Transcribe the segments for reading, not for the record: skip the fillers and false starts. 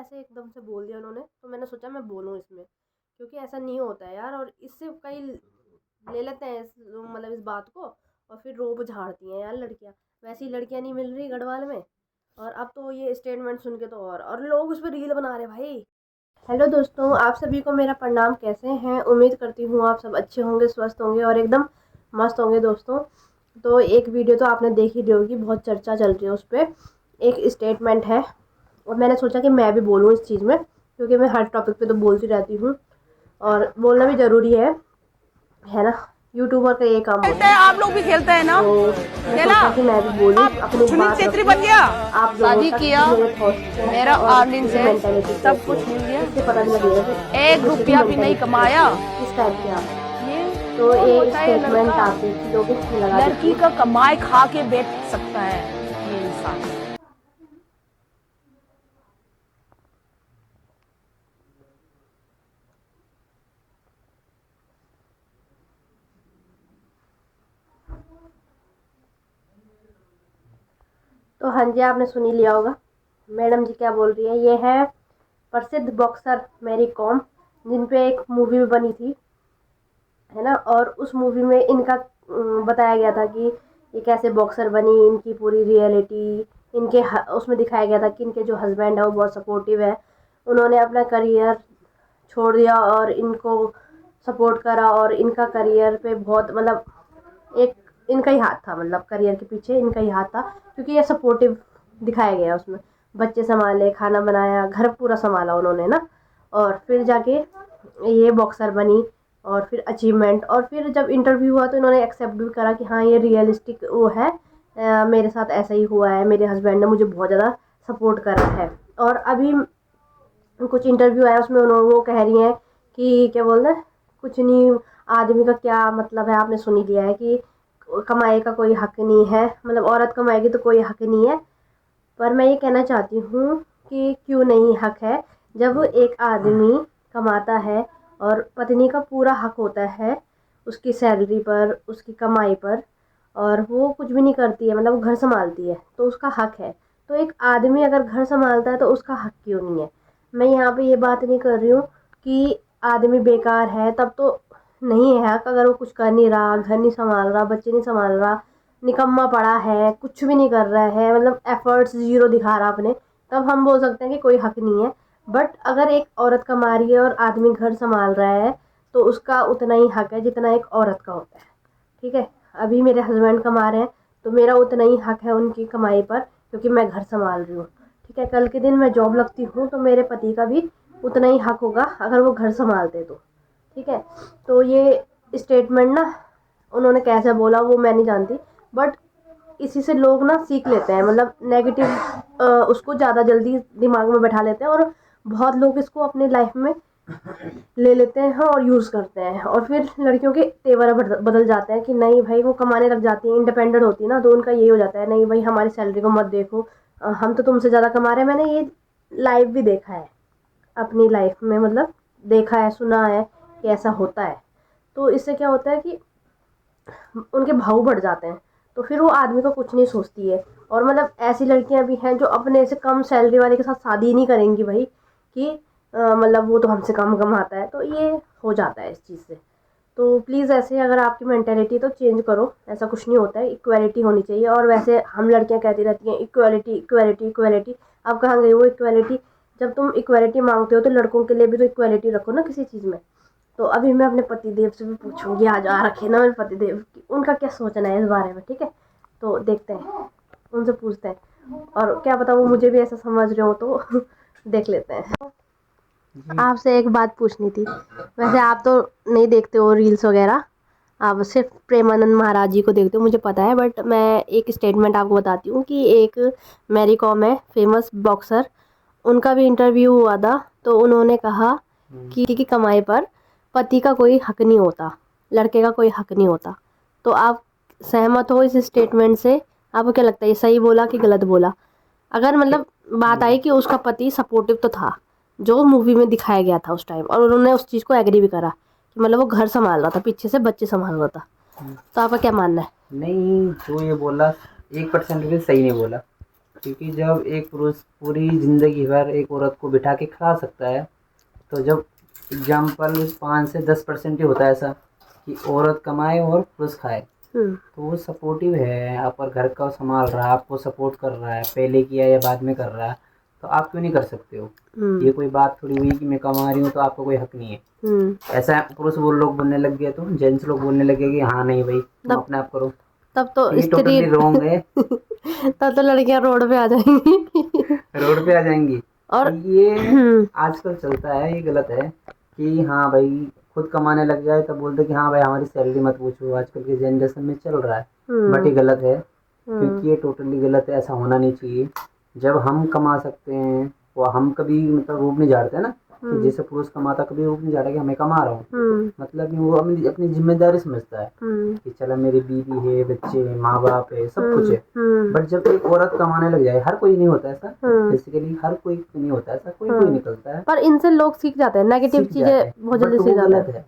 ऐसे एकदम से बोल दिया उन्होंने, तो मैंने सोचा मैं बोलूँ इसमें, क्योंकि ऐसा नहीं होता है यार। और इससे कई ले लेते हैं मतलब इस बात को, और फिर रोब झाड़ती हैं यार लड़कियां। वैसी लड़कियां नहीं मिल रही गढ़वाल में, और अब तो ये स्टेटमेंट सुन के तो और लोग उस पर रील बना रहे भाई। हेलो दोस्तों, आप सभी को मेरा प्रणाम। कैसे हैं? उम्मीद करती हूँ आप सब अच्छे होंगे, स्वस्थ होंगे और एकदम मस्त होंगे दोस्तों। तो एक वीडियो तो आपने देख ही ली होगी, बहुत चर्चा चल रही है उस पर। एक स्टेटमेंट है और मैंने सोचा कि मैं भी बोलूँ इस चीज़ में, क्योंकि मैं हर टॉपिक पे तो बोलती रहती हूँ और बोलना भी ज़रूरी है ना। यूट्यूबर का ये काम होता है। आप लोग भी खेलते हैं ना? तो मैं सोचा कि मैं भी बोलूँ अपनी बात छेत्री बन गया। आप शादी लोगों तक, किया, मेरे थॉट्स मेरा और अर्निंग से मेंटालिटी सब कुछ मिल गया, इससे पता भी लगेगा कि एक रुपया भी नहीं कमाया। किस टाइप के आप। ये तो कौन ये होता है स्टेटमेंट लड़का? आप देख लोगे लगा लड़की का कमाई खा के बेच सकता है ये इंसान। तो हाँ जी, आपने सुन ही लिया होगा मैडम जी क्या बोल रही है। ये है प्रसिद्ध बॉक्सर मैरी कॉम, जिन पे एक मूवी भी बनी थी, है ना। और उस मूवी में इनका बताया गया था कि ये कैसे बॉक्सर बनी, इनकी पूरी रियलिटी। उसमें दिखाया गया था कि इनके जो हस्बैंड है वो बहुत सपोर्टिव है। उन्होंने अपना करियर छोड़ दिया और इनको सपोर्ट करा, और इनका करियर पे बहुत मतलब एक इनका ही हाथ था, मतलब करियर के पीछे इनका ही हाथ था, क्योंकि ये सपोर्टिव दिखाया गया उसमें। बच्चे संभाले, खाना बनाया, घर पूरा संभाला उन्होंने ना। और फिर जाके ये बॉक्सर बनी, और फिर अचीवमेंट। और फिर जब इंटरव्यू हुआ तो इन्होंने एक्सेप्ट भी करा कि हाँ ये रियलिस्टिक वो है, मेरे साथ ऐसा ही हुआ है, मेरे हस्बैंड ने मुझे बहुत ज़्यादा सपोर्ट करा है। और अभी कुछ इंटरव्यू आया उसमें उन्होंने वो कह रही हैं कि क्या बोलते हैं, कुछ नहीं, आदमी का क्या मतलब है, आपने सुन ही लिया है कि कमाई का कोई हक नहीं है, मतलब औरत कमाएगी तो कोई हक नहीं है। पर मैं ये कहना चाहती हूँ कि क्यों नहीं हक है, जब एक आदमी कमाता है और पत्नी का पूरा हक होता है उसकी सैलरी पर, उसकी कमाई पर, और वो कुछ भी नहीं करती है, मतलब वो घर संभालती है, तो उसका हक है। तो एक आदमी अगर घर संभालता है तो उसका हक क्यों नहीं है? मैं यहाँ पे ये बात नहीं कर रही हूँ कि आदमी बेकार है, तब तो नहीं है हक। अगर वो कुछ कर नहीं रहा, घर नहीं संभाल रहा, बच्चे नहीं संभाल रहा, निकम्मा पड़ा है, कुछ भी नहीं कर रहा है, मतलब एफर्ट्स जीरो दिखा रहा अपने, तब हम बोल सकते हैं कि कोई हक नहीं है। बट अगर एक औरत कमा रही है और आदमी घर संभाल रहा है, तो उसका उतना ही हक है जितना एक औरत का होता है। ठीक है, अभी मेरे हस्बैंड कमा रहे हैं तो मेरा उतना ही हक है उनकी कमाई पर, क्योंकि मैं घर संभाल रही हूँ। ठीक है, कल के दिन मैं जॉब लगती हूँ तो मेरे पति का भी उतना ही हक होगा अगर वो घर संभालते तो। ठीक है, तो ये स्टेटमेंट ना उन्होंने कैसे बोला वो मैं नहीं जानती, बट इसी से लोग ना सीख लेते हैं, मतलब नेगेटिव उसको ज़्यादा जल्दी दिमाग में बैठा लेते हैं, और बहुत लोग इसको अपने लाइफ में ले लेते हैं और यूज़ करते हैं। और फिर लड़कियों के तेवर बदल जाते हैं कि नहीं भाई, वो कमाने लग जाती हैं, इंडिपेंडेंट होती है ना, तो उनका यही हो जाता है, नहीं भाई हमारी सैलरी को मत देखो, हम तो तुमसे ज़्यादा कमा रहे हैं। मैंने ये लाइव भी देखा है अपनी लाइफ में, मतलब देखा है, सुना है कि ऐसा होता है। तो इससे क्या होता है कि उनके भाव बढ़ जाते हैं, तो फिर वो आदमी को कुछ नहीं सोचती है। और मतलब ऐसी लड़कियां भी हैं जो अपने से कम सैलरी वाले के साथ शादी नहीं करेंगी भाई, कि मतलब वो तो हमसे कम कमाता है, तो ये हो जाता है इस चीज़ से। तो प्लीज़ ऐसे अगर आपकी मेंटेलिटी तो चेंज करो, ऐसा कुछ नहीं होता है, इक्वालिटी होनी चाहिए। और वैसे हम लड़कियां कहती रहती हैं इक्वालिटी इक्वालिटी इक्वालिटी, अब कहाँ गई वो इक्वालिटी? जब तुम इक्वालिटी मांगते हो तो लड़कों के लिए भी तो इक्वालिटी रखो ना किसी चीज़ में। तो अभी मैं अपने पतिदेव से भी पूछूंगी, आज आ रखे ना मेरे पतिदेव की, उनका क्या सोचना है इस बारे में। ठीक है, तो देखते हैं, उनसे पूछते हैं, और क्या पता वो मुझे भी ऐसा समझ रहे हो तो देख लेते हैं। आपसे एक बात पूछनी थी, वैसे आप तो नहीं देखते हो रील्स वगैरह, आप सिर्फ प्रेमानंद महाराज जी को देखते हो मुझे पता है, बट मैं एक स्टेटमेंट आपको बताती हूँ कि एक मैरी कॉम है, फेमस बॉक्सर, उनका भी इंटरव्यू हुआ था, तो उन्होंने कहा कि कमाई पर पति का कोई हक नहीं होता, लड़के का कोई हक नहीं होता। तो आप सहमत हो इस स्टेटमेंट से? आपको क्या लगता है, ये सही बोला कि गलत बोला? अगर मतलब बात आई कि उसका पति सपोर्टिव तो था, जो मूवी में दिखाया गया था उस टाइम, और उन्होंने उस चीज़ को एग्री भी करा कि मतलब वो घर संभाल रहा था, पीछे से बच्चे संभाल रहा था, तो आपका क्या मानना है? नहीं, जो ये बोला 1% भी सही नहीं बोला। क्योंकि जब एक पुरुष पूरी जिंदगी भर एक औरत को बिठा के खिला सकता है, तो जब एग्जाम्पल 5 से 10% ही होता है ऐसा कि औरत कमाए और पुरुष खाए, तो वो सपोर्टिव है, आप और घर का संभाल रहा है, आपको सपोर्ट कर रहा है, पहले किया या बाद में कर रहा है, तो आप क्यों नहीं कर सकते हो। ये कोई बात थोड़ी हुई कि मैं कमा रही हूँ तो आपको कोई हक नहीं है। ऐसा पुरुष वो लोग बोलने लग गए, तो जेंट्स लोग बोलने लगे कि हाँ नहीं भाई तुम अपने आप करो, तब तो ये टोटली रॉन्ग है। तब तो लड़कियां रोड पे आ जाएंगी। रोड पे आ जाएंगी। और ये आजकल चलता है, ये गलत है कि हाँ भाई खुद कमाने लग जाए तब बोलते कि हाँ भाई हमारी सैलरी मत पूछो, आजकल के जनरेशन में चल रहा है। बट ये गलत है, क्योंकि ये टोटली गलत है, ऐसा होना नहीं चाहिए। जब हम कमा सकते हैं वो हम कभी मतलब रूप नहीं झाड़ते ना, कि जैसे पुरुष कमाता कभी रूप नहीं झाड़ा कि मैं कमा रहा हूँ, मतलब वो अपनी जिम्मेदारी समझता है कि चलो मेरी बीवी है, बच्चे हैं, माँ बाप है, सब कुछ है। बट जब एक औरत कमाने लग जाए, हर कोई नहीं होता ऐसा, बेसिकली हर कोई नहीं होता ऐसा, कोई कोई निकलता है, पर इनसे लोग सीख जाते हैं, नेगेटिव चीजें बहुत जल्दी सीख जाते हैं।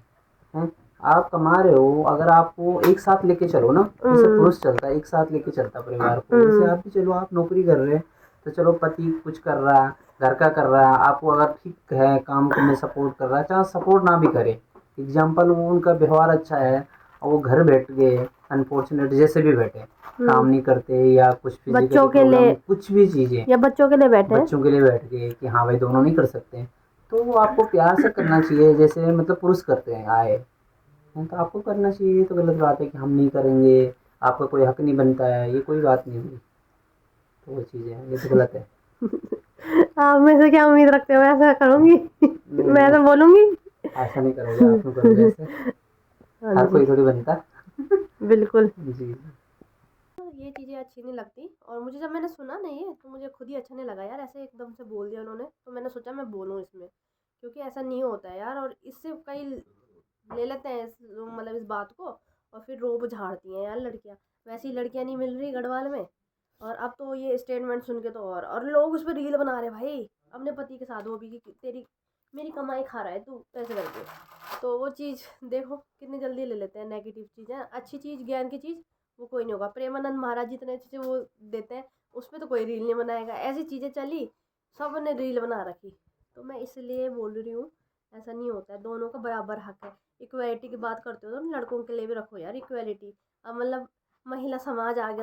हैं। आप कमा रहे हो, अगर आपको एक साथ लेके चलो ना, जैसे पुरुष चलता है एक साथ लेके चलता परिवार को, जैसे आप भी चलो, आप नौकरी कर रहे हैं तो चलो पति कुछ कर रहा है, घर का कर रहा है, आपको अगर ठीक है काम को में सपोर्ट कर रहा है, चाहे सपोर्ट ना भी करे, एग्जाम्पल वो उनका व्यवहार अच्छा है और वो घर बैठ गए अनफॉर्चुनेट जैसे भी बैठे, काम नहीं करते या कुछ बच्चों के लिए कुछ भी चीजें, या बच्चों के लिए बैठे हैं, बच्चों के लिए बैठ गए कि हाँ भाई दोनों नहीं कर सकते, तो वो आपको प्यार से करना चाहिए, जैसे मतलब पुरुष करते हैं आए, तो आपको करना चाहिए। ये तो गलत बात है कि हम नहीं करेंगे, आपका कोई हक नहीं बनता है, ये कोई बात नहीं हुई, तो वो चीज़ें हैं, ये तो गलत है। आप में से क्या उम्मीद रखते हो ऐसा करूंगी? मैं तो बोलूंगी ऐसा नहीं करोगे, आप नहीं करोगे ऐसे, हर कोई थोड़ी बनता। बिल्कुल जी। ये चीज़ें अच्छी नहीं लगती, और मुझे जब मैंने सुना ना ये, तो मुझे खुद ही अच्छा नहीं लगा यार, ऐसे एकदम से बोल दिया उन्होंने, तो मैंने सोचा मैं बोलूँ इसमें, क्योंकि ऐसा नहीं होता है यार। और इससे कई ले लेते हैं मतलब इस बात को, और फिर रोब झाड़ती हैं यार लड़कियां। वैसी लड़कियां नहीं मिल रही गढ़वाल में, और अब तो ये स्टेटमेंट सुन के तो और लोग उस पर रील बना रहे भाई अपने पति के साथ, वो भी कि तेरी मेरी कमाई खा रहा है तू ऐसे करके। तो वो चीज़ देखो कितनी जल्दी ले लेते हैं नेगेटिव चीज़ें। अच्छी चीज़ ज्ञान की चीज़ वो कोई नहीं होगा। प्रेमानंद महाराज जितने अच्छे वो देते हैं उस पर तो कोई रील नहीं बनाएगा। ऐसी चीज़ें चली, सब ने रील बना रखी। तो मैं इसलिए बोल रही हूँ ऐसा नहीं होता है, दोनों का बराबर हक है। इक्वालिटी की बात करते हो तो लड़कों के लिए भी रखो यार इक्वालिटी। अब मतलब महिला समाज आ गया